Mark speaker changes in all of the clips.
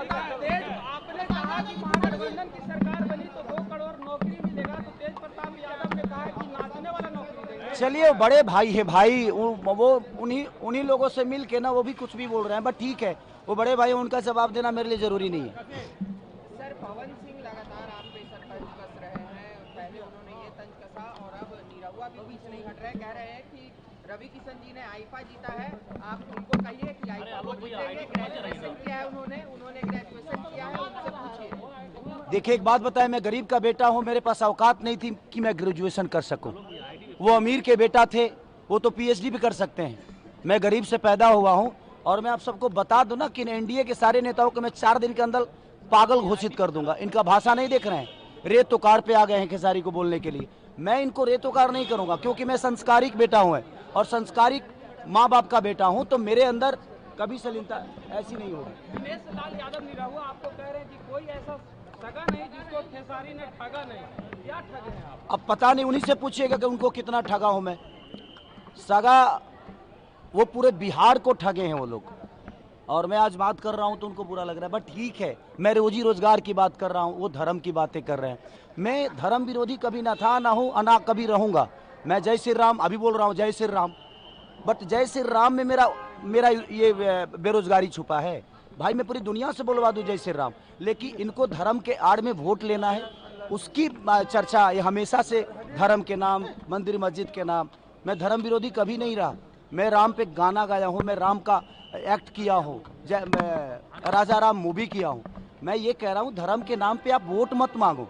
Speaker 1: आपने कहा कि महागठबंधन की सरकार बनी तो 2 करोड़ नौकरी मिलेगा, तो तेज प्रताप यादव ने कहा कि नाचने वाला नौकरी देंगे।
Speaker 2: चलिए, बड़े भाई है भाई, वो उन्हीं लोगों से मिल के ना वो भी कुछ भी बोल रहे हैं, बट ठीक है, वो बड़े भाई, उनका जवाब देना मेरे लिए जरूरी नहीं है।
Speaker 3: सर, पवन सिंह लगातार आप पे सर तंज कस रहे हैं। पहले उन्होंने ये तंज कसा और अब निरहुआ भी पीछे नहीं हट रहे। कह रहे हैं कि रवि किशन जी ने आईफा जीता है, आप उनको कहिए कि आईफा वो जीतेंगे। ग्रेजुएशन किया है उन्होंने ग्रेजुएशन किया है, उनसे पूछिए।
Speaker 2: देखिए, एक बात बताएं, मैं गरीब का बेटा हूं, मेरे पास औकात नहीं थी कि मैं ग्रेजुएशन कर सकूं। वो अमीर के बेटा थे, वो तो पीएचडी भी कर सकते हैं। मैं गरीब से पैदा हुआ हूं, और मैं आप सबको बता दूं ना कि एनडीए के सारे नेताओं को मैं 4 दिन के अंदर पागल घोषित कर दूंगा। इनका भाषा नहीं देख रहे हैं, रेत तो कार पे आ गए हैं खेसारी को बोलने के लिए। मैं इनको रेतोकार नहीं करूंगा, क्योंकि मैं संस्कारिक बेटा हूं और संस्कारिक माँ बाप का बेटा हूं, तो मेरे अंदर कभी सलीलता ऐसी नहीं होगी।
Speaker 1: दिनेश लाल यादव निरहुआ आपको कह रहे हैं कि कोई ऐसा सगा नहीं जिसको खेसारी ने ठगा नहीं। क्या ठगे हैं आप?
Speaker 2: अब पता नहीं, उन्हीं से पूछिएगा कि उनको कितना ठगा हूं मैं। सगा वो पूरे बिहार को ठगे हैं वो लोग, और मैं आज बात कर रहा हूं तो उनको बुरा लग रहा है, बट ठीक है, मैं रोजी रोजगार की बात कर रहा हूं, वो धर्म की बातें कर रहे हैं। मैं धर्म विरोधी कभी ना था, ना हूं, ना कभी रहूंगा। मैं जय श्री राम अभी बोल रहा हूं, जय श्री राम, बट जय श्री राम में मेरा ये बेरोजगारी छुपा है। भाई, मैं पूरी दुनिया से बोलवा दूं जय श्री राम, लेकिन इनको धर्म के आड़ में वोट लेना है, उसकी चर्चा ये हमेशा से धर्म के नाम, मंदिर मस्जिद के नाम। मैं धर्म विरोधी कभी नहीं रहा। मैं राम पे गाना गाया हूँ, मैं राम का एक्ट किया हूँ, राजा राम मूवी किया हूँ। मैं ये कह रहा हूँ, धर्म के नाम पे आप वोट मत मांगो।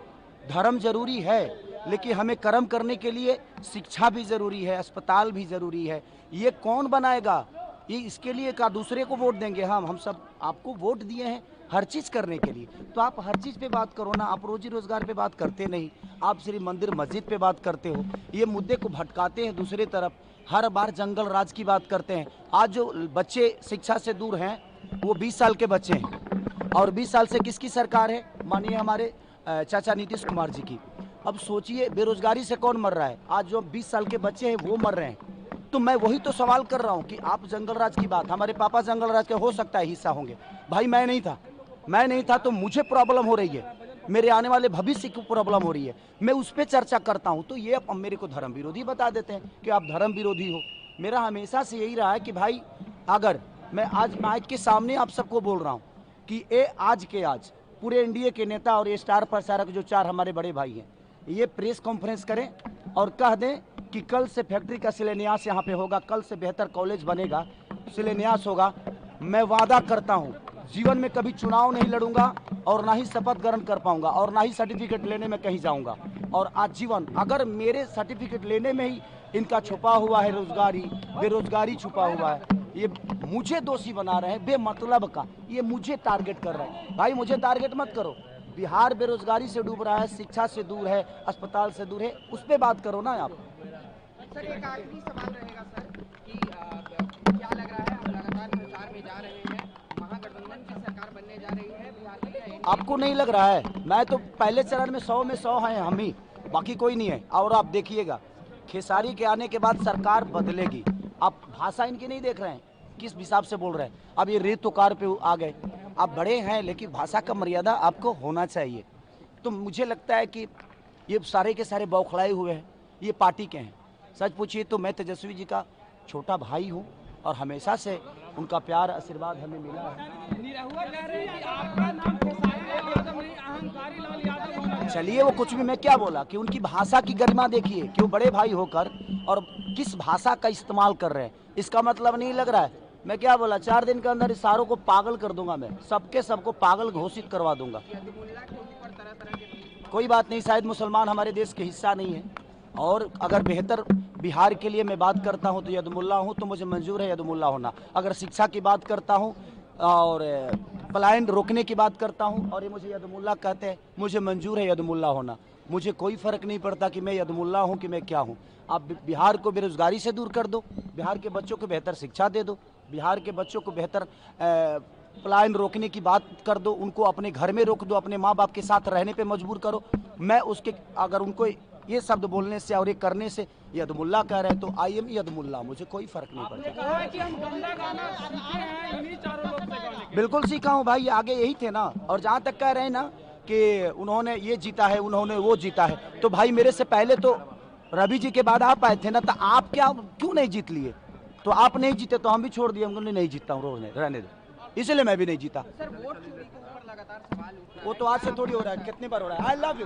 Speaker 2: धर्म जरूरी है, लेकिन हमें कर्म करने के लिए शिक्षा भी जरूरी है, अस्पताल भी जरूरी है। ये कौन बनाएगा? ये इसके लिए का दूसरे को वोट देंगे? हम सब आपको वोट दिए हैं हर चीज करने के लिए, तो आप हर चीज पे बात करो ना। आप रोजी रोजगार पे बात करते नहीं, आप सिर्फ मंदिर मस्जिद पे बात करते हो। ये मुद्दे को भटकाते हैं दूसरे तरफ, हर बार जंगल राज की बात करते हैं। आज जो बच्चे शिक्षा से दूर हैं वो 20 साल के बच्चे हैं, और 20 साल से किसकी सरकार है? मानिए हमारे चाचा नीतीश कुमार जी की। अब सोचिए, बेरोजगारी से कौन मर रहा है? आज जो 20 साल के बच्चे हैं वो मर रहे हैं। तो मैं वही तो सवाल कर रहा हूँ कि आप जंगल राज की बात, हमारे पापा जंगल राज के हो सकता है हिस्सा होंगे, भाई मैं नहीं था, तो मुझे प्रॉब्लम हो रही है, मेरे आने वाले भविष्य की प्रॉब्लम हो रही है, मैं उस पर चर्चा करता हूँ। तो ये अब मेरे को धर्म विरोधी बता देते हैं कि आप धर्म विरोधी हो। मेरा हमेशा से यही रहा है कि भाई, अगर मैं आज माइक के सामने आप सबको बोल रहा हूँ कि आज पूरे एनडीए के नेता और ये स्टार प्रचारक जो 4 हमारे बड़े भाई हैं, ये प्रेस कॉन्फ्रेंस करें और कह दें कि कल से फैक्ट्री का शिलान्यास यहाँ पे होगा, कल से बेहतर कॉलेज बनेगा, शिलान्यास होगा। मैं वादा करता हूँ, जीवन में कभी चुनाव नहीं लड़ूंगा, और ना ही शपथ ग्रहण कर पाऊंगा, और ना ही सर्टिफिकेट लेने में कहीं जाऊंगा। और आजीवन अगर मेरे सर्टिफिकेट लेने में ही इनका छुपा हुआ है बेरोजगारी छुपा हुआ है, ये मुझे दोषी बना रहे हैं बेमतलब का, ये मुझे टारगेट कर रहे हैं। भाई, मुझे टारगेट मत करो। बिहार बेरोजगारी से डूब रहा है, शिक्षा से दूर है, अस्पताल से दूर है, उस पर बात करो ना आप।
Speaker 3: सर, एक आखिरी सवाल रहेगा सर कि क्या लग रहा है, आप लगातार प्रचार में जा रहे हैं, महागठबंधन की सरकार बनने जा रही है बिहार में?
Speaker 2: आपको नहीं लग रहा है? मैं तो पहले चरण में 100 में 100 हैं हम ही, बाकी कोई नहीं है। और आप देखिएगा, खेसारी के आने के बाद सरकार बदलेगी। आप भाषा इनकी नहीं देख रहे हैं, किस हिसाब से बोल रहे हैं। अब ये रेत तो कार पे आ गए। आप बड़े हैं, लेकिन भाषा का मर्यादा आपको होना चाहिए। तो मुझे लगता है कि ये सारे के सारे बौखलाए हुए हैं, ये पार्टी के हैं। सच पूछिए तो मैं तेजस्वी जी का छोटा भाई हूँ, और हमेशा से उनका प्यार आशीर्वाद हमें मिला है।
Speaker 1: निरहुआ कह रहे हैं कि आपका नाम खेसारी लाल यादव नहीं, अहंकारी लाल यादव होना है।
Speaker 2: चलिए, वो कुछ भी, मैं क्या बोला कि उनकी भाषा की गरिमा देखिए कि वो बड़े भाई होकर और किस भाषा का इस्तेमाल कर रहे हैं। इसका मतलब नहीं लग रहा है। मैं क्या बोला, 4 दिन के अंदर इशारों को पागल कर दूंगा, मैं सबको पागल घोषित करवा दूंगा। कोई बात नहीं, शायद मुसलमान हमारे देश के हिस्सा नहीं है, और अगर बेहतर बिहार के लिए मैं बात करता हूं तो यदमुल्ला हूं, तो मुझे मंजूर है यदमुल्ला होना। अगर शिक्षा की बात करता हूं और पलायन रोकने की बात करता हूं और ये मुझे यदमुल्ला कहते हैं, मुझे मंजूर है यदमुल्ला होना। मुझे कोई फर्क नहीं पड़ता कि मैं यदमुल्ला हूं कि मैं क्या हूं। आप बिहार को बेरोजगारी से दूर कर दो, बिहार के बच्चों को बेहतर शिक्षा दे दो, बिहार के बच्चों को बेहतर पलायन रोकने की बात कर दो, उनको अपने घर में रोक दो, अपने माँ बाप के साथ रहने पे मजबूर करो। मैं उसके, अगर उनको ये शब्द बोलने से और ये करने से यदमुल्ला कह रहे हैं तो आई एम यदमुल्ला, मुझे कोई फर्क नहीं
Speaker 1: आपने
Speaker 2: पड़ता।
Speaker 1: कहा है कि हम गंदा गाना सीखे हैं इन्हीं चारों लोग से गाने के।
Speaker 2: बिल्कुल सीखा हूँ भाई, आगे यही थे ना। और जहाँ तक कह रहे हैं ना कि उन्होंने ये जीता है, उन्होंने वो जीता है, तो भाई मेरे से पहले तो रवि जी के बाद आप आए थे ना, तो आप क्या क्यों नहीं जीत लिए? तो आप नहीं जीते तो हम भी छोड़ दिए, हम नहीं जीतता हूँ, रहने दो, इसलिए मैं भी नहीं जीता।
Speaker 3: सर वोट चोरी के ऊपर लगातार सवाल उठ रहा है।
Speaker 2: वो तो आज से थोड़ी हो रहा है, कितनी बार हो रहा है। I love you.